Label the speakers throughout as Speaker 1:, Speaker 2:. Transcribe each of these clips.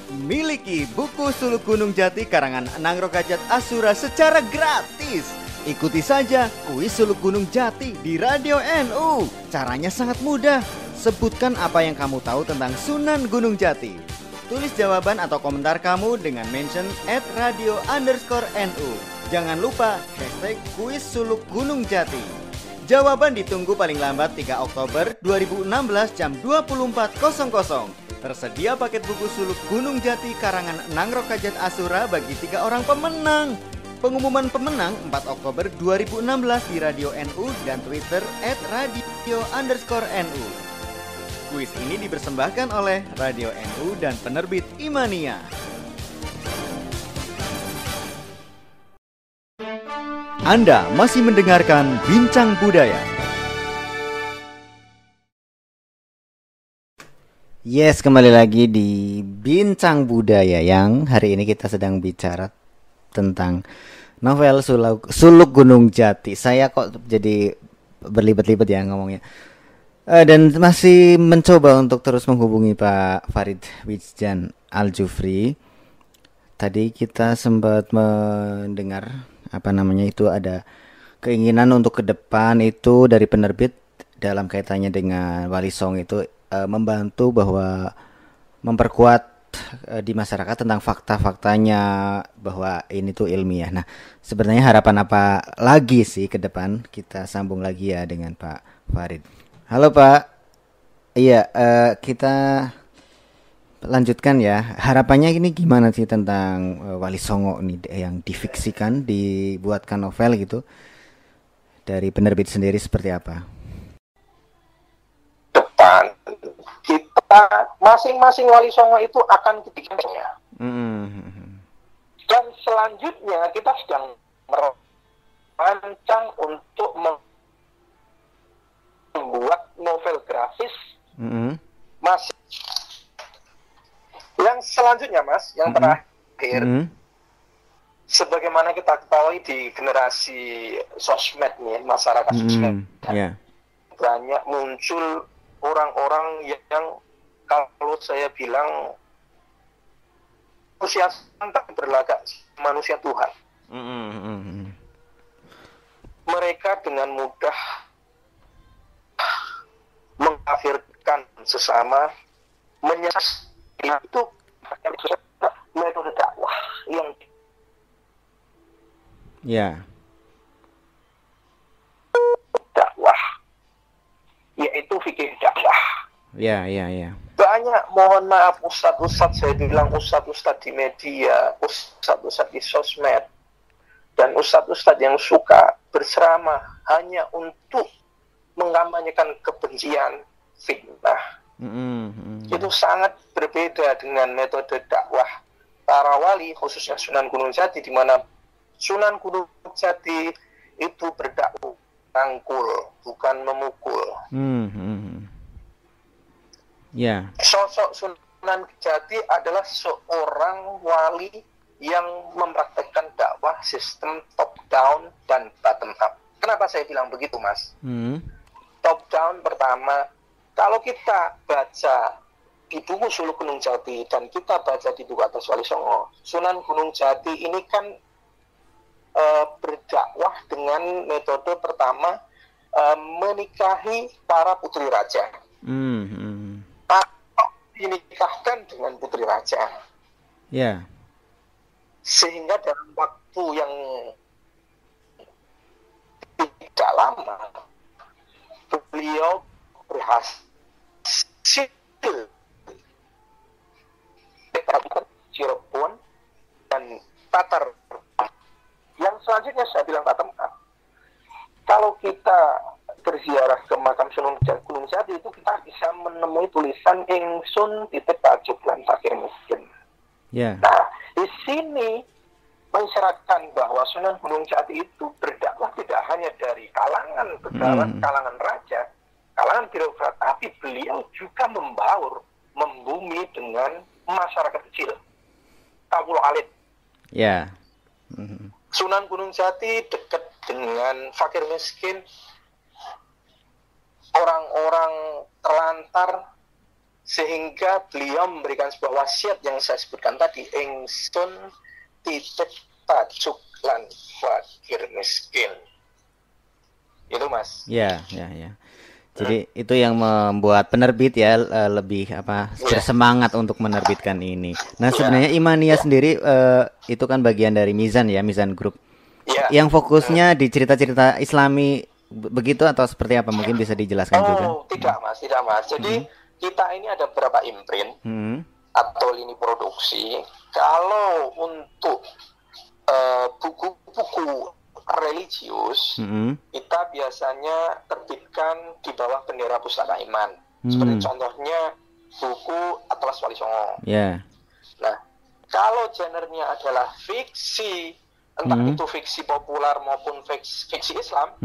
Speaker 1: Miliki buku Suluk Gunung Jati karangan Enang Rokajat Asura secara gratis. Ikuti saja kuis Suluk Gunung Jati di Radio NU. Caranya sangat mudah. Sebutkan apa yang kamu tahu tentang Sunan Gunung Jati. Tulis jawaban atau komentar kamu dengan mention @radio_NU. Jangan lupa hashtag kuis Suluk Gunung Jati. Jawaban ditunggu paling lambat 3 Oktober 2016 jam 24.00. Tersedia paket buku Suluk Gunung Jati karangan Enang Rokajat Asura bagi 3 orang pemenang. Pengumuman pemenang 4 Oktober 2016 di Radio NU dan Twitter @radio_NU. Kuis ini dipersembahkan oleh Radio NU dan penerbit Imania. Anda masih mendengarkan Bincang Budaya. Yes, kembali lagi di Bincang Budaya yang hari ini kita sedang bicara tentang novel Suluk Gunung Jati. Saya kok jadi berlibat-libat ya ngomongnya. Dan masih mencoba untuk terus menghubungi Pak Farid Wijjan Al-Jufri. Tadi kita sempat mendengar itu ada keinginan untuk ke depan itu dari penerbit dalam kaitannya dengan Wali Song itu membantu bahwa memperkuat di masyarakat tentang fakta-faktanya bahwa ini tuh ilmiah. Nah, sebenarnya harapan apa lagi sih ke depan? Kita sambung lagi ya dengan Pak Farid. Halo Pak. Iya, kita lanjutkan ya. Harapannya ini gimana sih tentang Wali Songo nih yang difiksikan, dibuatkan novel gitu. Dari penerbit sendiri seperti apa?
Speaker 2: Depan kita masing-masing Wali Songo itu akan ketiganya. Dan selanjutnya kita sedang merancang untuk membuat novel grafis masih yang selanjutnya Mas, yang terakhir sebagaimana kita ketahui di generasi sosmed nih, masyarakat sosmed banyak muncul orang-orang yang kalau saya bilang manusia santai berlagak manusia Tuhan. Mereka dengan mudah mengkafirkan sesama, menyesat itu metode dakwah yang dakwah yaitu fikih dakwah. Banyak, mohon maaf ustadz saya bilang ustadz di media, ustadz di sosmed, dan ustadz yang suka berceramah hanya untuk mengkampanyekan kebencian, fitnah. Itu sangat berbeda dengan metode dakwah para wali, khususnya Sunan Gunung Jati, di mana Sunan Gunung Jati itu berdakwah rangkul, bukan memukul. Sosok Sunan Jati adalah seorang wali yang mempraktekkan dakwah sistem top down dan bottom up. Kenapa saya bilang begitu, Mas? Top down pertama, kalau kita baca di buku Suluk Gunung Jati dan kita baca di buku Atas Wali Songo, Sunan Gunung Jati ini kan berdakwah dengan metode pertama menikahi para putri raja. Atau dinikahkan dengan putri raja. Sehingga dalam waktu yang tidak lama beliau berhasil Cirebon dan Tatar. Yang selanjutnya saya bilang bottom up. Kalau kita berziarah ke makam Sunan Gunung Jati itu kita bisa menemui tulisan Ingsun titip tajuk lan fakir miskin. Nah, di sini mengisyaratkan bahwa Sunan Gunung Jati itu berdakwah tidak hanya dari kalangan pejabat, kalangan raja, kalangan birokrat, tapi beliau juga membaur, membumi dengan masyarakat kecil, tabul alit. Sunan Gunung Jati dekat dengan fakir miskin, orang-orang terlantar, sehingga beliau memberikan sebuah wasiat yang saya sebutkan tadi, ingsun titip tajuk lan fakir miskin. Itu Mas.
Speaker 1: Ya. Jadi itu yang membuat penerbit ya lebih bersemangat untuk menerbitkan ini. Nah, sebenarnya Imania sendiri itu kan bagian dari Mizan ya, Mizan Group. Yang fokusnya di cerita-cerita Islami begitu atau seperti apa? Mungkin bisa dijelaskan juga.
Speaker 2: Tidak Mas. Jadi kita ini ada beberapa imprint atau lini produksi. Kalau untuk buku-buku religius, kita biasanya terbitkan di bawah bendera Pustaka Iman. Seperti contohnya buku Atlas Wali Songo. Nah, kalau genrenya adalah fiksi, entah itu fiksi populer maupun fiksi Islam,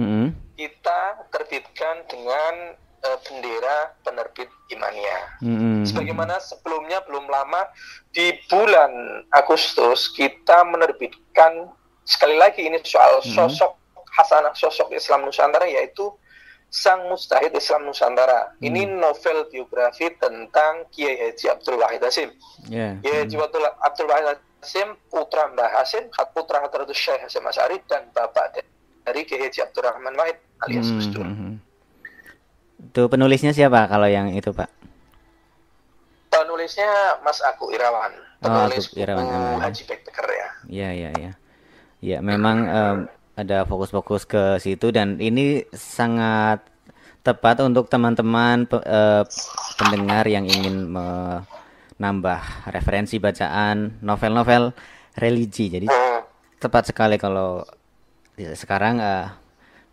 Speaker 2: kita terbitkan dengan bendera penerbit Imania. Sebagaimana sebelumnya belum lama di bulan Agustus kita menerbitkan, sekali lagi ini soal sosok hasanah sosok Islam Nusantara, yaitu Sang Mustahid Islam Nusantara. Ini novel biografi tentang Kiai Haji Abdul Wahid Hasim. Kiai Haji Abdul Wahid Hasim, putra Mbah Hasim, putra Hadratus Syekh Hasim Asy'ari, dan bapak dari Kiai Haji Abdurrahman Wahid alias Gus Dur.
Speaker 1: Itu penulisnya siapa kalau yang itu, Pak?
Speaker 2: Penulisnya Mas Agung Irawan. Penulis buku Haji Backpacker ya. Iya, memang ada fokus-fokus ke situ, dan ini sangat tepat untuk teman-teman pendengar yang ingin menambah referensi bacaan novel-novel religi. Jadi tepat sekali kalau sekarang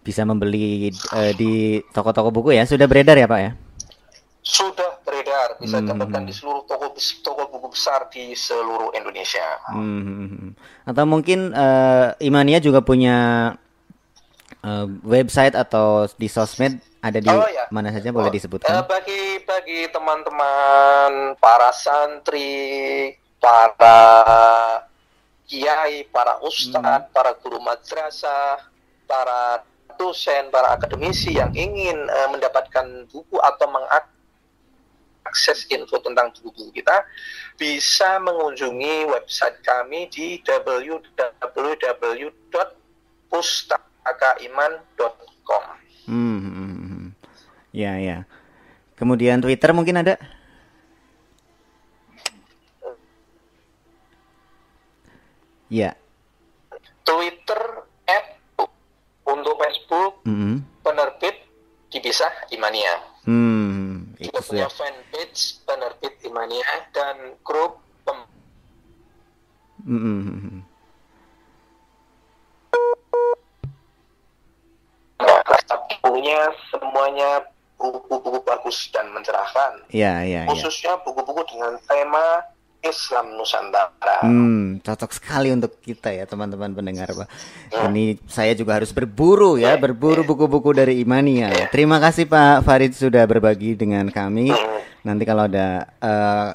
Speaker 2: bisa membeli di toko-toko buku ya. Sudah beredar ya, Pak ya? Sudah beredar, bisa dapatkan di seluruh toko buku besar di seluruh Indonesia.
Speaker 1: Atau mungkin Imania juga punya website atau di sosmed, ada di mana saja, boleh disebutkan?
Speaker 2: Bagi teman-teman para santri, para kiai, para ustadz, para guru madrasah, para dosen, para akademisi yang ingin mendapatkan buku atau mengakses info tentang buku-buku kita, bisa mengunjungi website kami di www.pustakaiman.com.
Speaker 1: Ya. Kemudian Twitter mungkin ada? Ya.
Speaker 2: Twitter untuk Facebook, penerbit dipisah Imania. Kita punya fanpage penerbit Imania dan grup bukunya semuanya buku-buku bagus dan mencerahkan. Khususnya buku-buku dengan tema Islam Nusantara.
Speaker 1: Cocok sekali untuk kita ya, teman-teman pendengar, Pak. Ini saya juga harus berburu buku-buku dari Imania. Terima kasih Pak Farid sudah berbagi dengan kami. Nanti kalau ada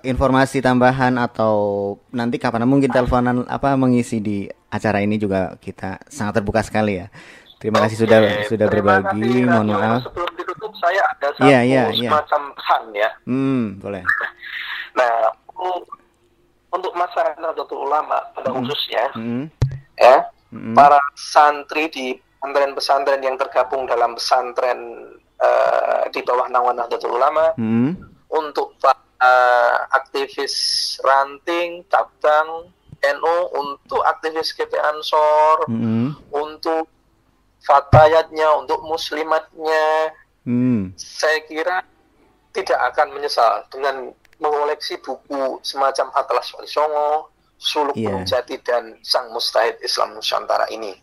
Speaker 1: informasi tambahan atau nanti kapan mungkin teleponan mengisi di acara ini juga, kita sangat terbuka sekali ya. Terima kasih sudah berbagi. Mohon maaf.
Speaker 2: Sebelum ditutup saya ada satu semacam pesan ya.
Speaker 1: Boleh.
Speaker 2: Nah, untuk masyarakat Nahdlatul Ulama pada khususnya, para santri di pesantren-pesantren yang tergabung dalam pesantren di bawah naungan Nahdlatul Ulama, untuk aktivis ranting, cabang NU, untuk aktivis GP Ansor, untuk fatayatnya, untuk muslimatnya, saya kira tidak akan menyesal dengan mengoleksi buku semacam Atlas Wali Songo, Suluk Gunung Jati, dan Sang Mustahid Islam Nusantara ini.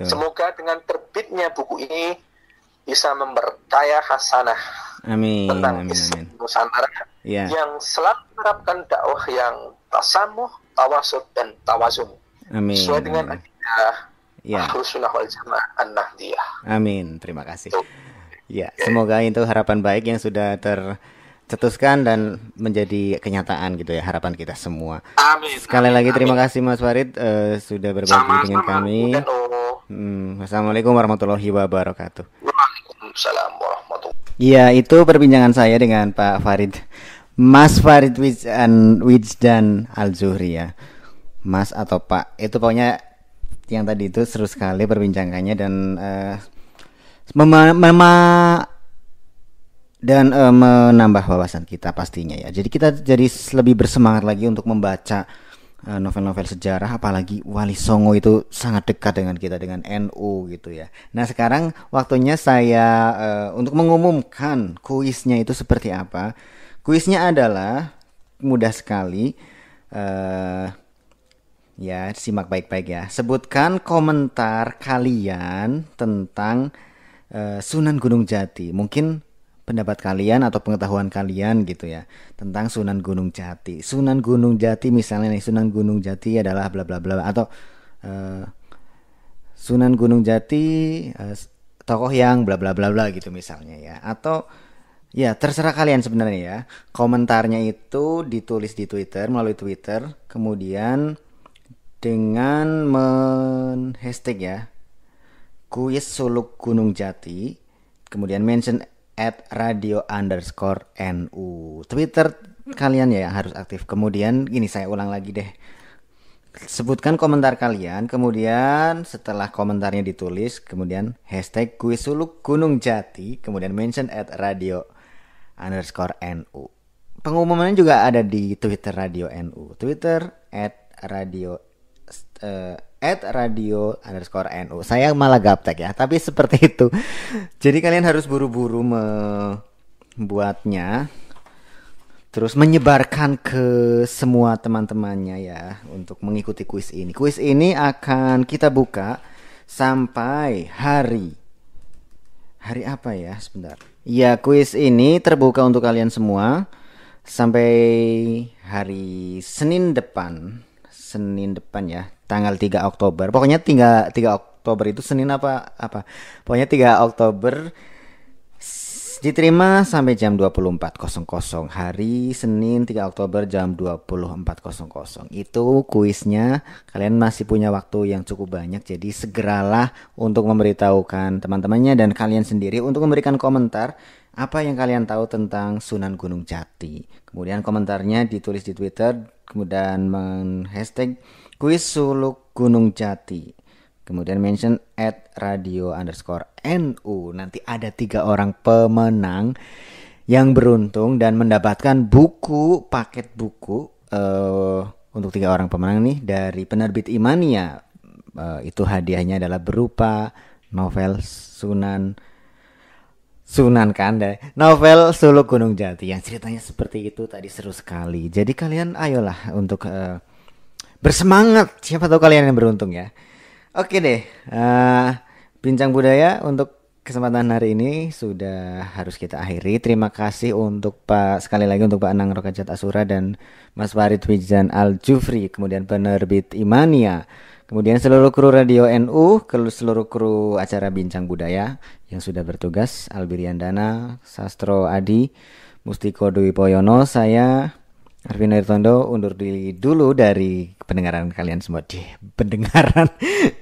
Speaker 2: Semoga dengan terbitnya buku ini bisa memperkaya hasanah tentang Islam Nusantara yang selalu menerapkan dakwah yang tasamuh, tawasud, dan tawazun sesuai dengan akidah Ahlus Sunnah wal Jamaah An-Nahdliyah.
Speaker 1: Amin. Terima kasih. Semoga itu harapan baik yang sudah tercetuskan dan menjadi kenyataan gitu ya, harapan kita semua. Sekali lagi terima kasih Mas Farid sudah berbagi dengan kami. Wassalamualaikum warahmatullahi wabarakatuh.
Speaker 2: Waalaikumsalam warahmatullahi wabarakatuh.
Speaker 1: Iya, itu perbincangan saya dengan Pak Farid, Mas Farid Wijdan Al-Zuhri ya. Mas atau Pak, itu pokoknya yang tadi itu seru sekali perbincangannya dan mema- mema- menambah wawasan kita pastinya ya. Jadi kita jadi lebih bersemangat lagi untuk membaca novel-novel sejarah, apalagi Wali Songo itu sangat dekat dengan kita, dengan NU gitu ya. Nah sekarang waktunya saya untuk mengumumkan kuisnya itu seperti apa. Kuisnya adalah mudah sekali. eh Ya, simak baik-baik ya. Sebutkan komentar kalian tentang Sunan Gunung Jati. Mungkin pendapat kalian atau pengetahuan kalian gitu ya tentang Sunan Gunung Jati. Sunan Gunung Jati misalnya nih, Sunan Gunung Jati adalah bla bla bla, atau eh, Sunan Gunung Jati tokoh yang bla bla bla bla gitu misalnya ya. Atau ya terserah kalian sebenarnya ya. Komentarnya itu ditulis di Twitter, melalui Twitter, kemudian dengan hashtag ya kuis Suluk Gunung Jati, kemudian mention @radio_nu. Twitter kalian ya yang harus aktif. Kemudian gini, saya ulang lagi deh, sebutkan komentar kalian, kemudian setelah komentarnya ditulis, kemudian hashtag kuis Suluk Gunung Jati, kemudian mention @radio_nu. Pengumumannya juga ada di Twitter Radio NU, Twitter @radio @radio_nu. Saya malah gaptek ya, tapi seperti itu. Jadi kalian harus buru-buru membuatnya, terus menyebarkan ke semua teman-temannya ya untuk mengikuti kuis ini. Kuis ini akan kita buka sampai hari apa ya? Sebentar. Ya, kuis ini terbuka untuk kalian semua sampai hari Senin depan ya, tanggal 3 Oktober. Pokoknya 3 Oktober itu Senin apa. Pokoknya 3 Oktober diterima sampai jam 24.00 hari Senin 3 Oktober jam 24.00. Itu kuisnya. Kalian masih punya waktu yang cukup banyak, jadi segeralah untuk memberitahukan teman-temannya dan kalian sendiri untuk memberikan komentar apa yang kalian tahu tentang Sunan Gunung Jati. Kemudian komentarnya ditulis di Twitter, kemudian hashtag kuis Suluk Gunung Jati, kemudian mention @radio_nu. Nanti ada 3 orang pemenang yang beruntung dan mendapatkan paket buku untuk 3 orang pemenang nih dari penerbit Imania. Itu hadiahnya adalah berupa novel Sunan Kanda, novel Suluk Gunung Jati yang ceritanya seperti itu tadi, seru sekali. Jadi kalian ayolah untuk bersemangat, siapa tahu kalian yang beruntung ya. Oke deh, Bincang Budaya untuk kesempatan hari ini sudah harus kita akhiri. Terima kasih sekali lagi untuk Pak Anang Rokajat Asura dan Mas Farid Wijdan Al-Zuhri, kemudian penerbit Imania, kemudian seluruh kru Radio NU, seluruh kru acara Bincang Budaya yang sudah bertugas, Albiriandana, Sastro Adi, Mustiko Dwi Poyono, saya Arvin Irtondo undur diri dulu dari pendengaran kalian semua. Pendengaran.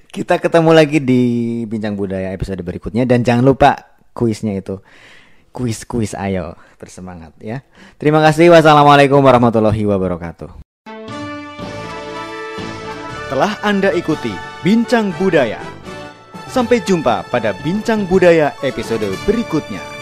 Speaker 1: Kita ketemu lagi di Bincang Budaya episode berikutnya, dan jangan lupa kuisnya itu. Kuis ayo bersemangat ya. Terima kasih. Wassalamualaikum warahmatullahi wabarakatuh. Telah Anda ikuti Bincang Budaya. Sampai jumpa pada Bincang Budaya episode berikutnya.